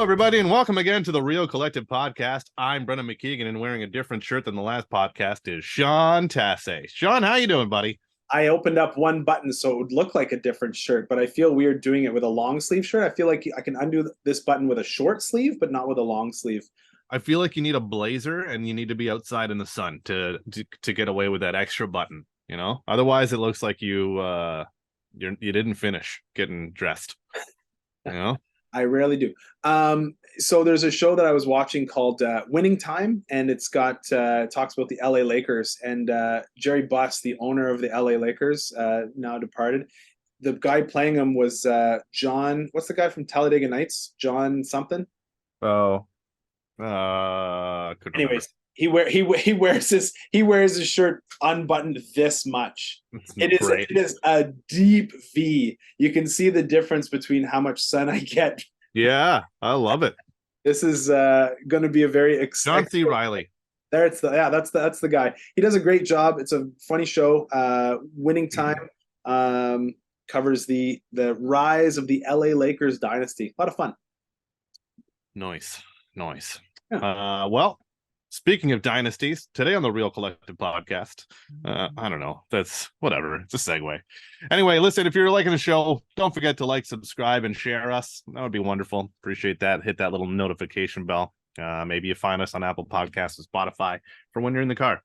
Hello, everybody, and welcome again to the Real Collective Podcast. I'm Brendan McKeigan, and wearing a different shirt than the last podcast is Sean Tasse. Sean, how you doing, buddy? I opened up one button so it would look like a different shirt, but I feel weird doing it with a long sleeve shirt. I feel like I can undo this button with a short sleeve, but not with a long sleeve. I feel like you need a blazer and you need to be outside in the sun to get away with that extra button, you know? Otherwise, it looks like you didn't finish getting dressed, you know? I rarely do. So there's a show that I was watching called Winning Time, and it's got talks about the LA Lakers, and Jerry Buss, the owner of the LA Lakers, now departed. The guy playing him was John. What's the guy from Talladega Nights? John something. Oh, couldn't remember. Anyways, he wears his shirt unbuttoned this much. It is a deep V. You can see the difference between how much sun I get. Yeah, I love it. This is going to be a very exciting. John C. Reilly. That's the guy. He does a great job. It's a funny show. Winning Time covers the rise of the LA Lakers dynasty. A lot of fun. Nice. Yeah. Well, speaking of dynasties, today on the Real Collective Podcast, I don't know, that's whatever, it's a segue. Anyway, listen, if you're liking the show, don't forget to like, subscribe, and share us. That would be wonderful. Appreciate that. Hit that little notification bell. Maybe you find us on Apple Podcasts or Spotify for when you're in the car.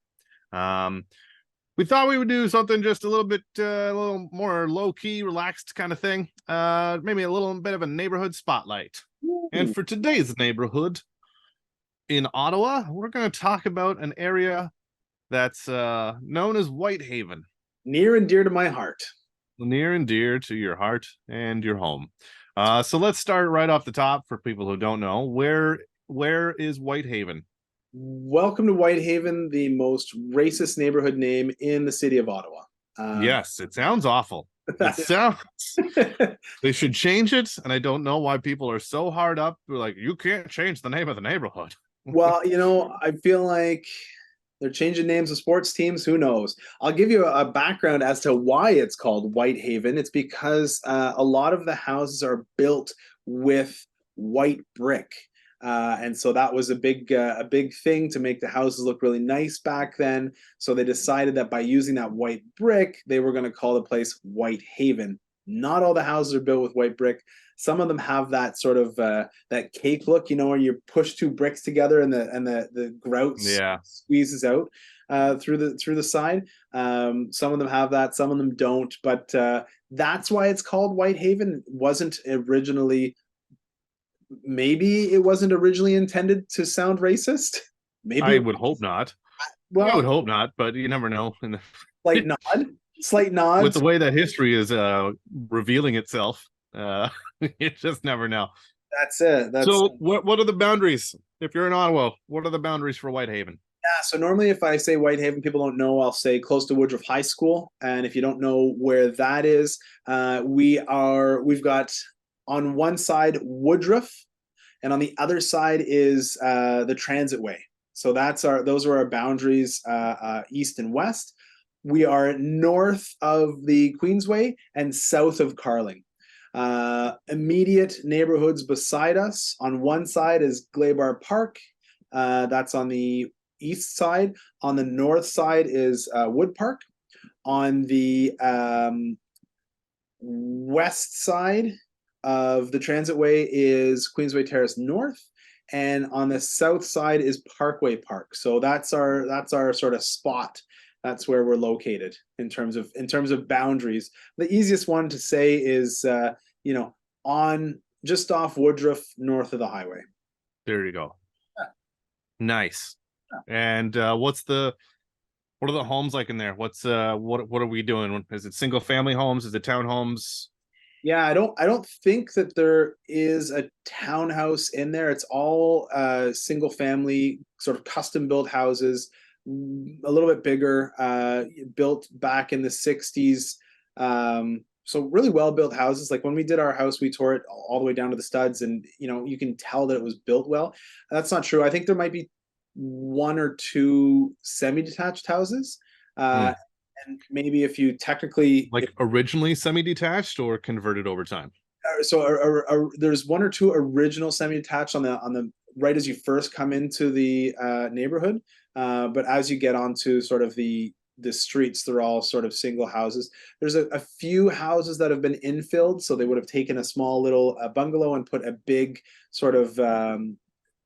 We thought we would do something just a little more low-key, relaxed kind of thing. Maybe a little bit of a neighborhood spotlight. And for today's neighborhood in Ottawa, we're going to talk about an area that's known as Whitehaven. Near and dear to my heart. Near and dear to your heart and your home. So let's start right off the top for people who don't know. Where is Whitehaven? Welcome to Whitehaven, the most racist neighborhood name in the city of Ottawa. Yes, it sounds awful. It sounds they should change it, and I don't know why people are so hard up. They're like, you can't change the name of the neighborhood. Well, I feel like they're changing names of sports teams. Who knows? I'll give you a background as to why it's called Whitehaven. It's because a lot of the houses are built with white brick. And so that was a big thing to make the houses look really nice back then. So they decided that by using that white brick, they were going to call the place Whitehaven. Not all the houses are built with white brick. Some of them have that sort of that cake look, where you push two bricks together and the grout squeezes out through the side. Some of them have that, some of them don't. But that's why it's called Whitehaven. Maybe it wasn't originally intended to sound racist. Maybe I would hope not. Well, I would hope not, but you never know. Slight nod. With the way that history is revealing itself, you just never know. That's it. So what are the boundaries? If you're in Ottawa, what are the boundaries for Whitehaven? Yeah, so normally if I say Whitehaven, people don't know, I'll say close to Woodruff High School. And if you don't know where that is, we've got on one side Woodruff, and on the other side is the Transitway. So those are our boundaries, east and west. We are north of the Queensway and south of Carling. Immediate neighborhoods beside us. On one side is Glaybar Park. That's on the east side. On the north side is Wood Park. On the west side of the Transitway is Queensway Terrace North, and on the south side is Parkway Park. So that's our sort of spot. That's where we're located in terms of boundaries. The easiest one to say is on just off Woodruff, north of the highway. There you go. Yeah. Nice. Yeah. And what are the homes like in there? What are we doing? Is it single family homes? Is it townhomes? Yeah, I don't think that there is a townhouse in there. It's all single family, sort of custom built houses, a little bit bigger, built back in the 60s. So really well built houses. Like when we did our house, we tore it all the way down to the studs, and you can tell that it was built well. That's not true. I think there might be one or two semi-detached houses. And maybe if you technically originally semi-detached or converted over time. there's one or two original semi-detached on the right as you first come into the neighborhood, but as you get onto sort of the streets, they're all sort of single houses. There's a few houses that have been infilled, so they would have taken a small little bungalow and put a big sort of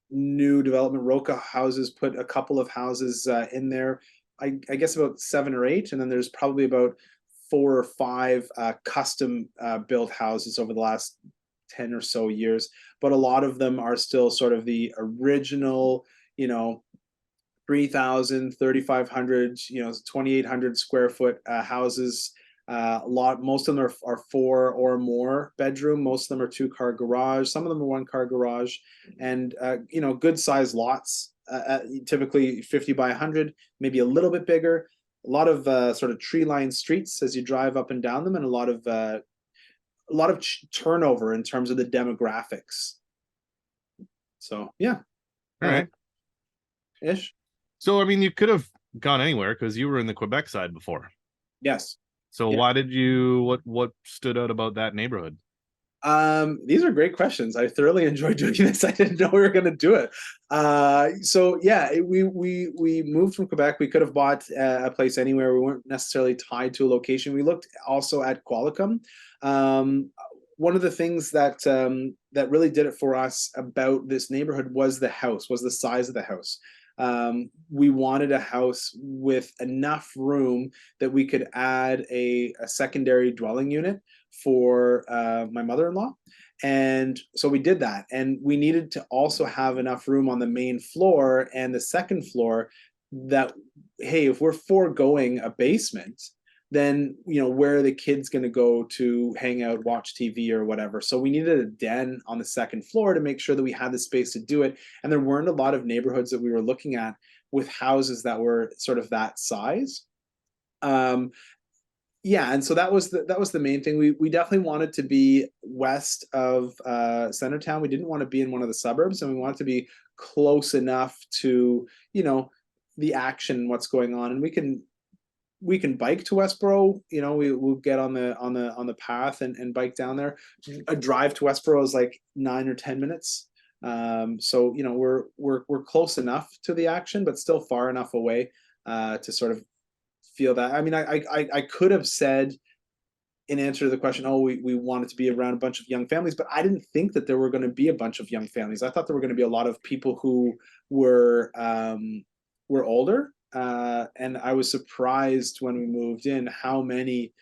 new development. Roca houses put a couple of houses in there. I guess about 7 or 8, and then there's probably about 4 or 5 custom built houses over the last 10 or so years. But a lot of them are still sort of the original, 3,000, 3,500, 2,800 square foot houses. Most of them are 4 or more bedroom. Most of them are 2-car garage. Some of them are 1-car garage, and good sized lots. Typically 50 by 100, maybe a little bit bigger. A lot of sort of tree lined streets as you drive up and down them, and a lot of turnover in terms of the demographics. So yeah, All right. Ish. So I mean, you could have gone anywhere because you were in the Quebec side before. Yes. So Yeah. why did what stood out about that neighborhood? These are great questions. I thoroughly enjoyed doing this. I didn't know we were going to do it. So yeah, we moved from Quebec. We could have bought a place anywhere. We weren't necessarily tied to a location. We looked also at Qualicum. One of the things that that really did it for us about this neighborhood was the size of the house. We wanted a house with enough room that we could add a secondary dwelling unit for my mother-in-law. And so we did that. And we needed to also have enough room on the main floor and the second floor that, hey, if we're foregoing a basement, then where are the kids going to go to hang out, watch TV or whatever? So we needed a den on the second floor to make sure that we had the space to do it. And there weren't a lot of neighborhoods that we were looking at with houses that were sort of that size. Yeah, and so that was the main thing. We definitely wanted to be west of Centertown. We didn't want to be in one of the suburbs, and we wanted to be close enough to the action, what's going on, and we can bike to Westboro. We'll get on the path and bike down there. A drive to Westboro is like 9 or 10 minutes. So we're close enough to the action, but still far enough away to sort of feel that. I mean, I could have said in answer to the question, oh, we wanted to be around a bunch of young families, but I didn't think that there were going to be a bunch of young families. I thought there were going to be a lot of people who were older. And I was surprised when we moved in how many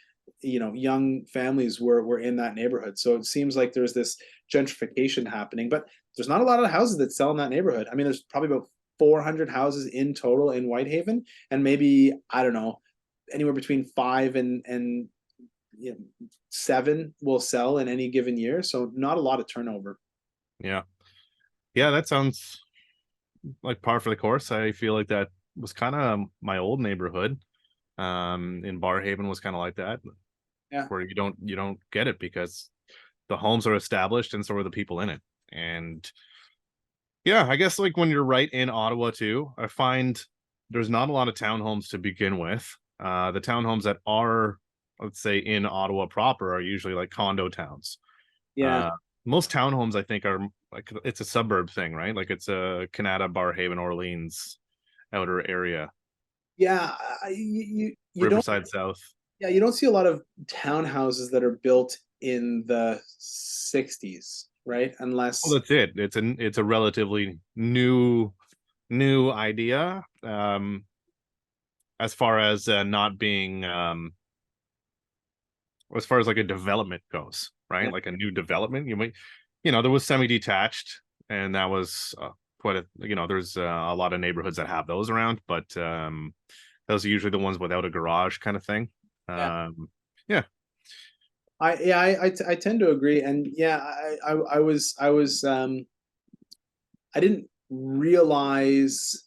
young families were in that neighborhood. So it seems like there's this gentrification happening, but there's not a lot of houses that sell in that neighborhood. I mean, there's probably about 400 houses in total in Whitehaven, and maybe, I don't know, anywhere between 5 and 7 will sell in any given year. So not a lot of turnover. Yeah, that sounds like par for the course. I feel like that was kind of my old neighborhood. In Barrhaven was kind of like that. Yeah. Where you don't get it because the homes are established and so are the people in it. And yeah, I guess like when you're right in Ottawa too, I find there's not a lot of townhomes to begin with. The townhomes that are, let's say, in Ottawa proper are usually like condo towns. Yeah. Most townhomes I think are like, it's a suburb thing, right? Like it's a Canada, Barrhaven, Orleans outer area. Yeah. You Riverside South. Yeah, you don't see a lot of townhouses that are built in the 60s, right? Unless Well, that's it. It's a relatively new idea. As far as not being as far as like a development goes, right? Yeah. Like a new development, you might, there was semi-detached, and that was quite a, there's a lot of neighborhoods that have those around, but those are usually the ones without a garage kind of thing. Yeah. Yeah. I tend to agree, and yeah, I was I didn't realize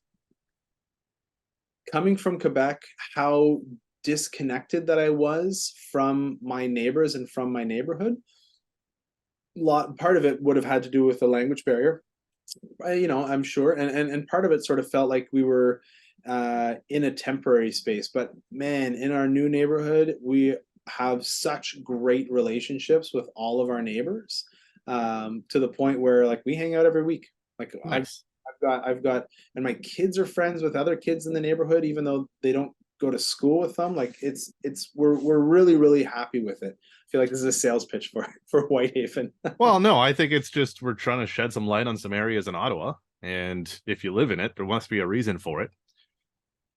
coming from Quebec how disconnected that I was from my neighbors and from my neighborhood. Part of it would have had to do with the language barrier, I'm sure, and part of it sort of felt like we were in a temporary space. But man, in our new neighborhood, we have such great relationships with all of our neighbors, to the point where like we hang out every week. Like Nice. I've got, and my kids are friends with other kids in the neighborhood, even though they don't go to school with them. Like we're really, really happy with it. I feel like this is a sales pitch for Whitehaven. Well, no, I think it's just we're trying to shed some light on some areas in Ottawa, and if you live in it, there must be a reason for it.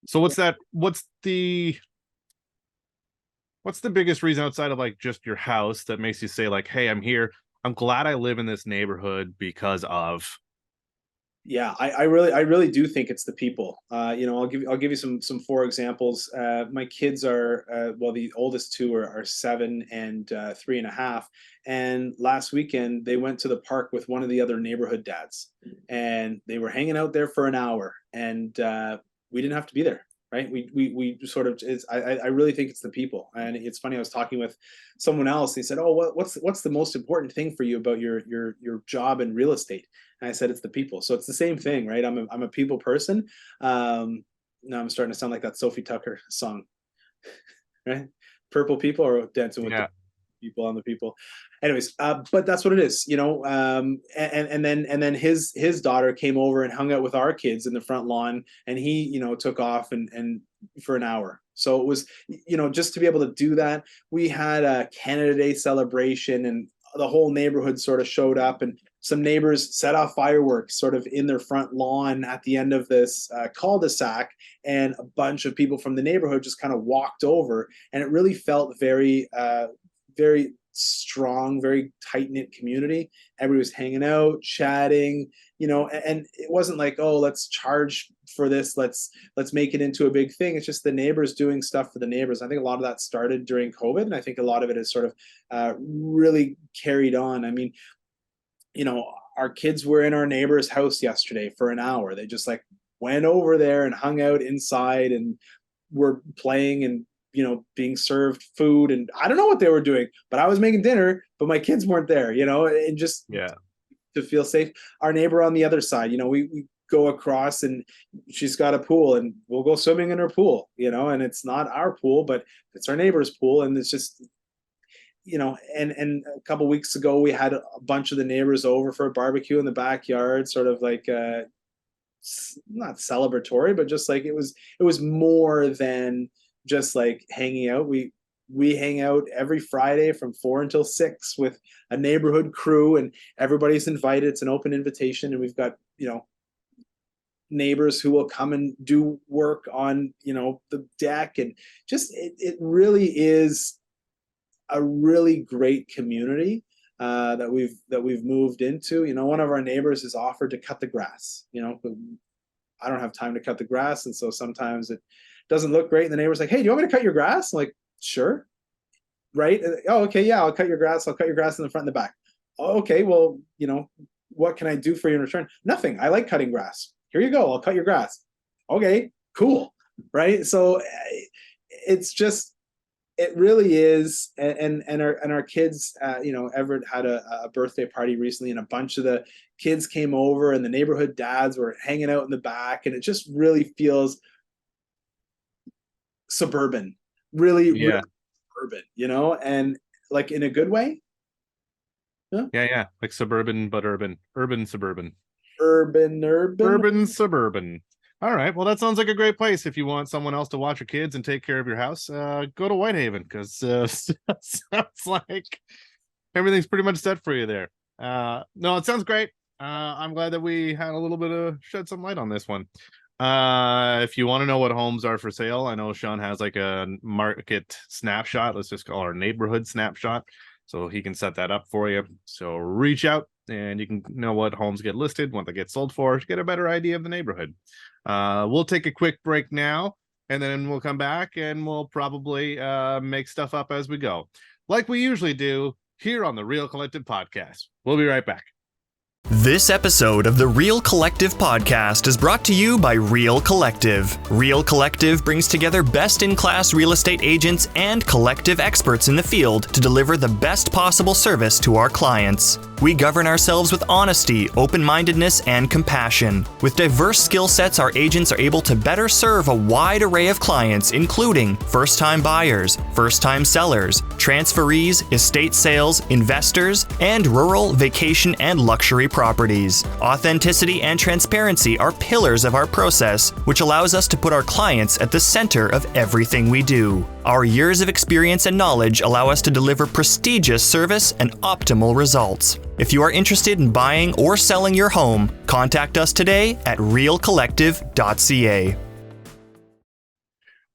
So what's the biggest reason outside of like just your house that makes you say like, hey, I'm here. I'm glad I live in this neighborhood because of. Yeah, I really do think it's the people. I'll give you some four examples. My kids are well, the oldest two are 7 and 3.5. And last weekend they went to the park with one of the other neighborhood dads, and they were hanging out there for an hour, and we didn't have to be there. Right? We sort of, I really think it's the people. And it's funny. I was talking with someone else. They said, "Oh, what's the most important thing for you about your job in real estate?" And I said, it's the people. So it's the same thing, right? I'm a people person. Now I'm starting to sound like that Sophie Tucker song, right? Purple People, or Dancing with Yeah. the People on the People. Anyways, but that's what it is, and then his daughter came over and hung out with our kids in the front lawn, and he, took off and for an hour. So it was, just to be able to do that. We had a Canada Day celebration, and the whole neighborhood sort of showed up, and some neighbors set off fireworks sort of in their front lawn at the end of this cul-de-sac, and a bunch of people from the neighborhood just kind of walked over, and it really felt very, very strong, very tight-knit community. Everybody was hanging out, chatting, and it wasn't like, oh, let's charge for this, let's make it into a big thing. It's just the neighbors doing stuff for the neighbors. I think a lot of that started during COVID, and I think a lot of it is sort of really carried on. I mean, our kids were in our neighbor's house yesterday for an hour. They just like went over there and hung out inside, and were playing and, being served food. And I don't know what they were doing, but I was making dinner, but my kids weren't there, and just Yeah. to feel safe. Our neighbor on the other side, we go across, and she's got a pool, and we'll go swimming in her pool, and it's not our pool, but it's our neighbor's pool. And it's just, and a couple weeks ago we had a bunch of the neighbors over for a barbecue in the backyard, sort of like not celebratory, but just like it was more than just like hanging out. We hang out every Friday from 4 until 6 with a neighborhood crew, and everybody's invited. It's an open invitation, and we've got, neighbors who will come and do work on, the deck. And just it really is a really great community that we've moved into. One of our neighbors has offered to cut the grass. I don't have time to cut the grass, and so sometimes it doesn't look great. And the neighbor's like, "Hey, do you want me to cut your grass?" I'm like, "Sure." Right? "Oh, okay, yeah, I'll cut your grass. I'll cut your grass in the front and the back." "Oh, okay, well, what can I do for you in return?" "Nothing. I like cutting grass. Here you go. I'll cut your grass." "Okay, cool." Right? So it's just, it really is. And our kids, Everett had a birthday party recently, and a bunch of the kids came over, and the neighborhood dads were hanging out in the back, and it just really feels suburban, really, Yeah. really urban, and like in a good way. Yeah. Like suburban, but urban. Urban, suburban. Urban. Urban, suburban. All right. Well, that sounds like a great place. If you want someone else to watch your kids and take care of your house, go to Whitehaven, because sounds like everything's pretty much set for you there. No, it sounds great. I'm glad that we had a little bit of shed some light on this one. If you want to know what homes are for sale, I know Sean has like a market snapshot. Let's just call it our neighborhood snapshot, so he can set that up for you. So reach out, and you can know what homes get listed, what they get sold for, to get a better idea of the neighborhood. We'll take a quick break now, and then we'll come back, and we'll probably make stuff up as we go, like we usually do here on the Real Collective Podcast. We'll be right back. This episode of the Real Collective podcast is brought to you by Real Collective. Real Collective brings together best-in-class real estate agents and collective experts in the field to deliver the best possible service to our clients. We govern ourselves with honesty, open-mindedness, and compassion. With diverse skill sets, our agents are able to better serve a wide array of clients, including first-time buyers, first-time sellers, transferees, estate sales, investors, and rural, vacation, and luxury properties. Authenticity and transparency are pillars of our process, which allows us to put our clients at the center of everything we do. Our years of experience and knowledge allow us to deliver prestigious service and optimal results. If you are interested in buying or selling your home, contact us today at realcollective.ca.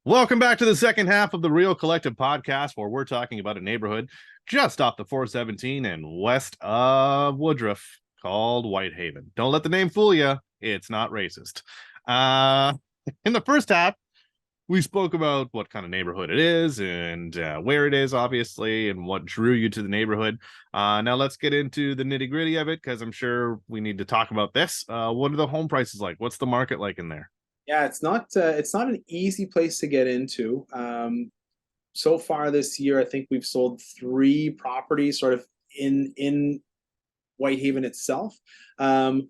Welcome back to the second half of the Real Collective podcast, where we're talking about a neighborhood just off the 417 and west of Woodruff called Whitehaven. Don't let the name fool you. It's not racist. In the first half, we spoke about what kind of neighborhood it is and where it is, obviously, and what drew you to the neighborhood. Now let's get into the nitty gritty of it, because I'm sure we need to talk about this. What are the home prices like? What's the market like in there? Yeah, it's not an easy place to get into. So far this year, I think we've sold 3 properties sort of in Whitehaven itself. 2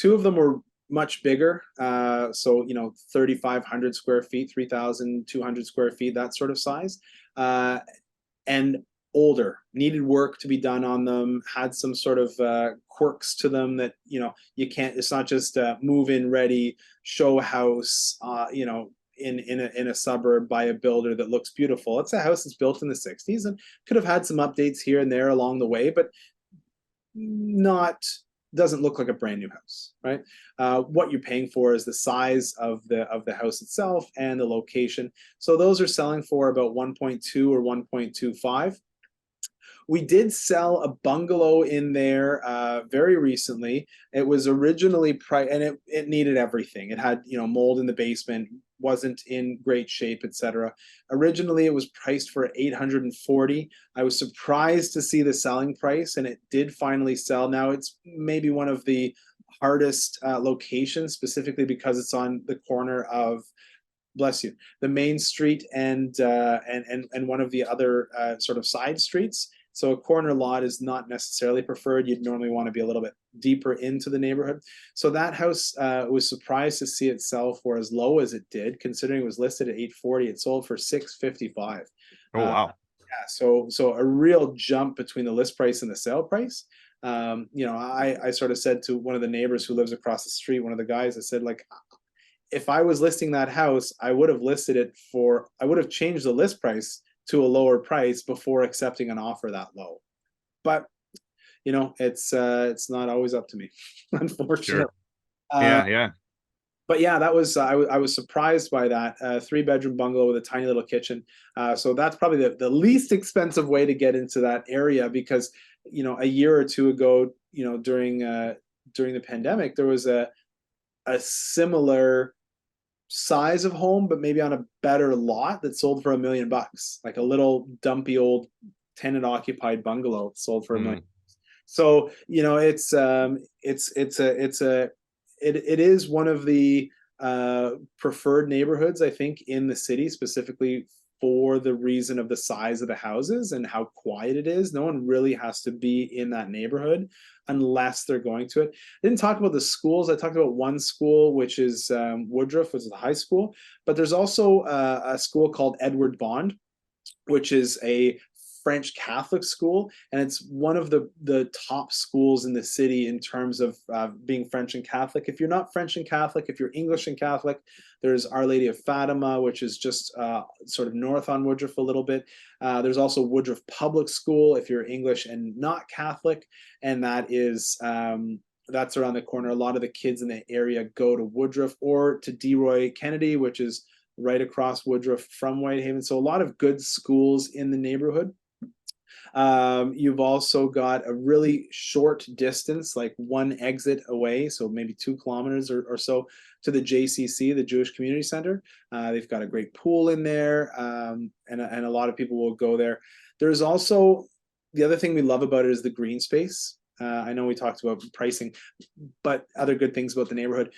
of them were much bigger, so 3,500 square feet, 3,200 square feet, that sort of size, and older, needed work to be done on them, had some sort of quirks to them that you can't, it's not just move in ready show house in a suburb by a builder that looks beautiful. It's a house that's built in the 60s and could have had some updates here and there along the way, but doesn't look like a brand new house, right? What you're paying for is the size of the house itself and the location. So those are selling for about 1.2 or 1.25. We did sell a bungalow in there very recently. It was originally priced, and it needed everything. It had mold in the basement, wasn't in great shape, etc. Originally, it was priced for $840. I was surprised to see the selling price, and it did finally sell. Now it's maybe one of the hardest locations, specifically because it's on the corner of, bless you, the main street and one of the other sort of side streets. So a corner lot is not necessarily preferred. You'd normally want to be a little bit deeper into the neighborhood. So that house was surprised to see it sell for as low as it did, considering it was listed at $840. It sold for $655. Oh, wow. Yeah, so a real jump between the list price and the sale price. I sort of said to one of the neighbors who lives across the street, one of the guys, I said, like, if I was listing that house, I would have changed the list price to a lower price before accepting an offer that low. But it's not always up to me, unfortunately. Sure. Yeah. But yeah, that was I was surprised by that 3-bedroom bungalow with a tiny little kitchen. So that's probably the least expensive way to get into that area, because a year or two ago, during the pandemic, there was a similar size of home, but maybe on a better lot, that sold for $1 million, like a little dumpy old tenant occupied bungalow sold for $1 million. So it is one of the preferred neighborhoods, I think, in the city, specifically for the reason of the size of the houses and how quiet it is. No one really has to be in that neighborhood unless they're going to it. I didn't talk about the schools. I talked about one school, which is Woodruff, which is the high school, but there's also a school called Edward Bond, which is a French Catholic school, and it's one of the top schools in the city in terms of being French and Catholic. If you're not French and Catholic, if you're English and Catholic, there's Our Lady of Fatima, which is just sort of north on Woodruff a little bit. There's also Woodruff Public School if you're English and not Catholic, and that's around the corner. A lot of the kids in the area go to Woodruff or to DeRoy Kennedy, which is right across Woodruff from Whitehaven. So a lot of good schools in the neighborhood. You've also got a really short distance, like one exit away, so maybe 2 kilometers or so, to the JCC, the Jewish Community Center. They've got a great pool in there, and a lot of people will go there. There's also, the other thing we love about it is the green space. I know we talked about pricing, but other good things about the neighborhood.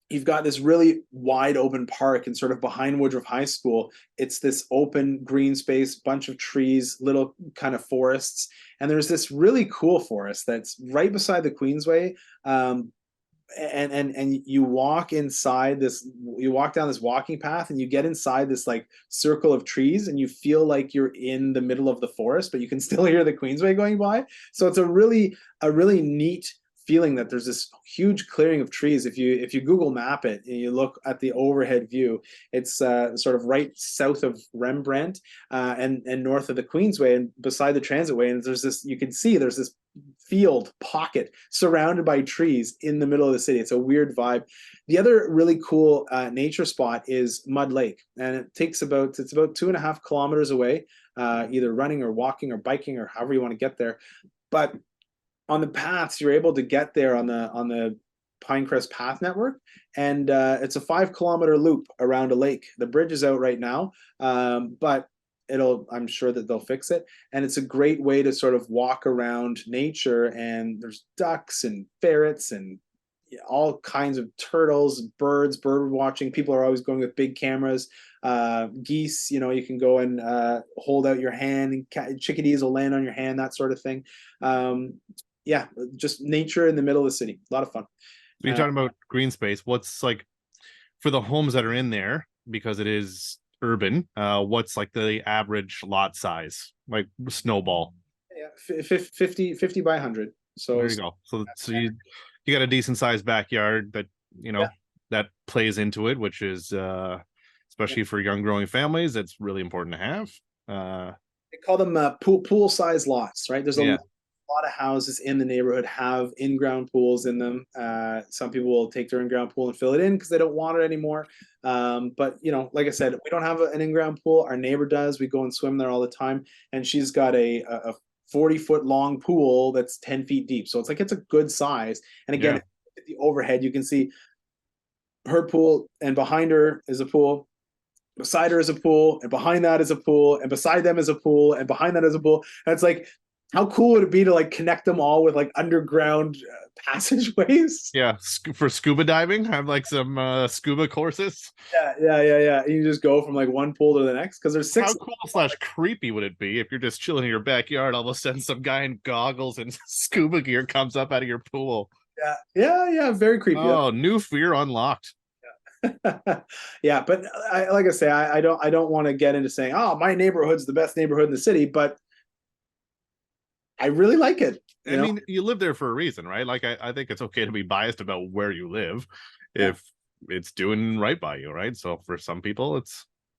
You've got this really wide open park, and sort of behind Woodruff High School, it's this open green space, bunch of trees, little kind of forests. And there's this really cool forest that's right beside the Queensway. And you walk inside this, you walk down this walking path, and you get inside this like circle of trees, and you feel like you're in the middle of the forest, but you can still hear the Queensway going by. So it's a really neat feeling that there's this huge clearing of trees. If you Google map it and you look at the overhead view, it's sort of right south of Rembrandt and north of the Queensway and beside the Transitway. And there's this, you can see there's this field pocket surrounded by trees in the middle of the city. It's a weird vibe. The other really cool nature spot is Mud Lake, and it's about 2.5 kilometers away, either running or walking or biking or however you want to get there. But on the paths, you're able to get there on the Pinecrest Path Network, and it's a 5-kilometer loop around a lake. The bridge is out right now, but I'm sure that they'll fix it. And it's a great way to sort of walk around nature, and there's ducks and ferrets and all kinds of turtles, birds, bird watching. People are always going with big cameras. Geese, you can go and hold out your hand, and chickadees will land on your hand, that sort of thing. Yeah, just nature in the middle of the city. A lot of fun. You're talking about green space. What's like for the homes that are in there, because it is urban, what's like the average lot size, like snowball? Yeah, 50 by 100. So there you go. So you got a decent sized backyard that that plays into it, which is especially for young growing families, it's really important to have. They call them pool size lots, right? There's a lot of houses in the neighborhood have in-ground pools in them. Some people will take their in-ground pool and fill it in because they don't want it anymore. But like I said, we don't have an in-ground pool. Our neighbor does. We go and swim there all the time, and she's got a 40-foot long pool that's 10 feet deep. So it's a good size. And again, at the overhead, you can see her pool, and behind her is a pool. Beside her is a pool, and behind that is a pool, and beside them is a pool, and behind that is a pool. And it's like, how cool would it be to like connect them all with like underground passageways? Yeah, for scuba diving, have like some scuba courses. Yeah. You just go from like one pool to the next, because there's 6. How cool / creepy would it be if you're just chilling in your backyard, all of a sudden some guy in goggles and scuba gear comes up out of your pool? Yeah, very creepy. Oh, new fear unlocked. Yeah, but like I say, I don't want to get into saying, oh, my neighborhood's the best neighborhood in the city, but I really like it. I mean, you live there for a reason, right? Like, I think it's okay to be biased about where you live if it's doing right by you, right? So for some people,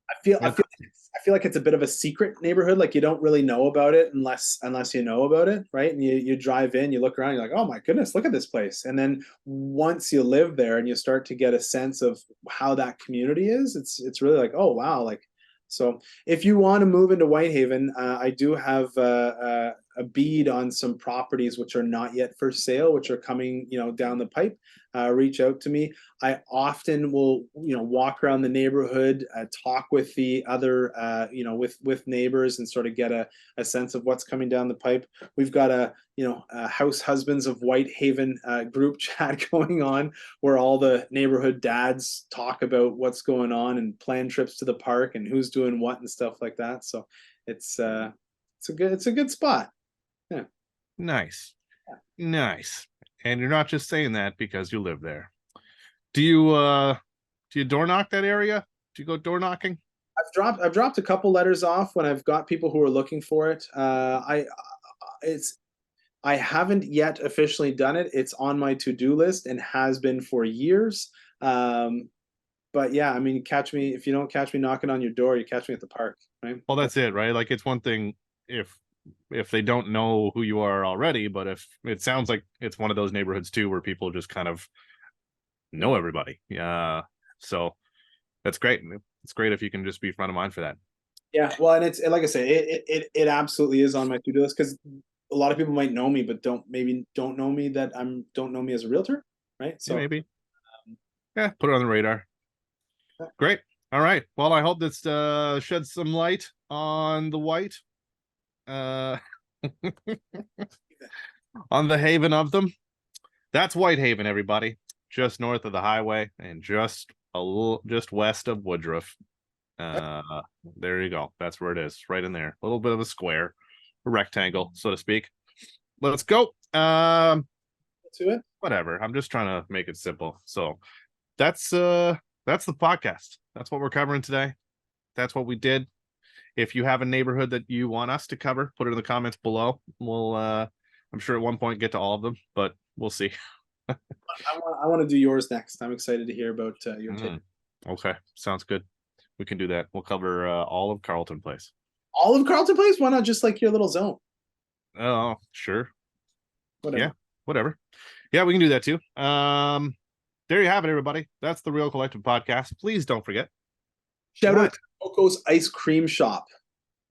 I feel like it's a bit of a secret neighborhood. Like, you don't really know about it unless you know about it, right? And you drive in, you look around, you're like, oh my goodness, look at this place. And then once you live there and you start to get a sense of how that community is, it's really like, oh wow, like. So if you want to move into Whitehaven, I do have a bead on some properties which are not yet for sale, which are coming, down the pipe. Reach out to me. I often will, walk around the neighborhood, talk with the other, with neighbors, and sort of get a sense of what's coming down the pipe. We've got a House Husbands of Whitehaven group chat going on, where all the neighborhood dads talk about what's going on and plan trips to the park and who's doing what and stuff like that. So it's a good spot. Yeah. Nice. And you're not just saying that because you live there. Do you door knock that area? Do you go door knocking? I've dropped a couple letters off when I've got people who are looking for it. I haven't yet officially done it. It's on my to-do list and has been for years. But yeah, I mean, if you don't catch me knocking on your door, you catch me at the park, right? Well, that's it, right? Like, it's one thing if they don't know who you are already, but if it sounds like it's one of those neighborhoods too where people just kind of know everybody. So that's great. It's great if you can just be front of mind for that. Yeah, well, and it's like I say, it absolutely is on my to-do list, because a lot of people might know me, but don't know me as a realtor, right? So maybe put it on the radar. Great. All right. Well, I hope this sheds some light on the white. On the haven of them. That's Whitehaven, everybody. Just north of the highway and just west of Woodruff. There you go. That's where it is, right in there. A little bit of a square, a rectangle, so to speak. Let's go. To it. Whatever. I'm just trying to make it simple. So that's the podcast. That's what we're covering today. That's what we did. If you have a neighborhood that you want us to cover, put it in the comments below. We'll I'm sure at one point get to all of them, but we'll see. I want to do yours next. I'm excited to hear about your take. Okay, sounds good. We can do that. We'll cover all of Carleton Place. All of Carleton Place? Why not just like your little zone? Oh, sure. Whatever. Yeah, whatever. Yeah, we can do that too. There you have it, everybody. That's the Real Collective Podcast. Please don't forget. Shout out to Coco's Ice Cream Shop.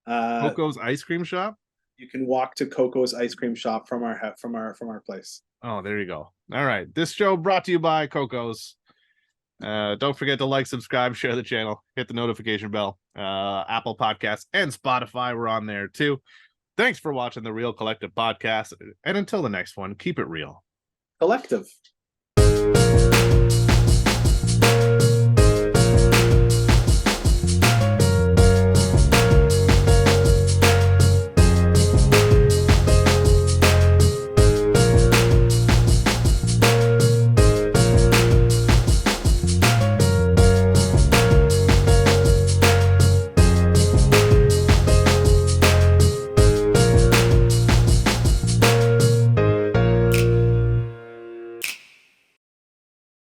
Coco's Ice Cream Shop? You can walk to Coco's Ice Cream Shop from our place. Oh, there you go. All right. This show brought to you by Coco's. Don't forget to like, subscribe, share the channel, hit the notification bell. Apple Podcasts and Spotify, we're on there too. Thanks for watching the Real Collective Podcast. And until the next one, keep it real. Collective.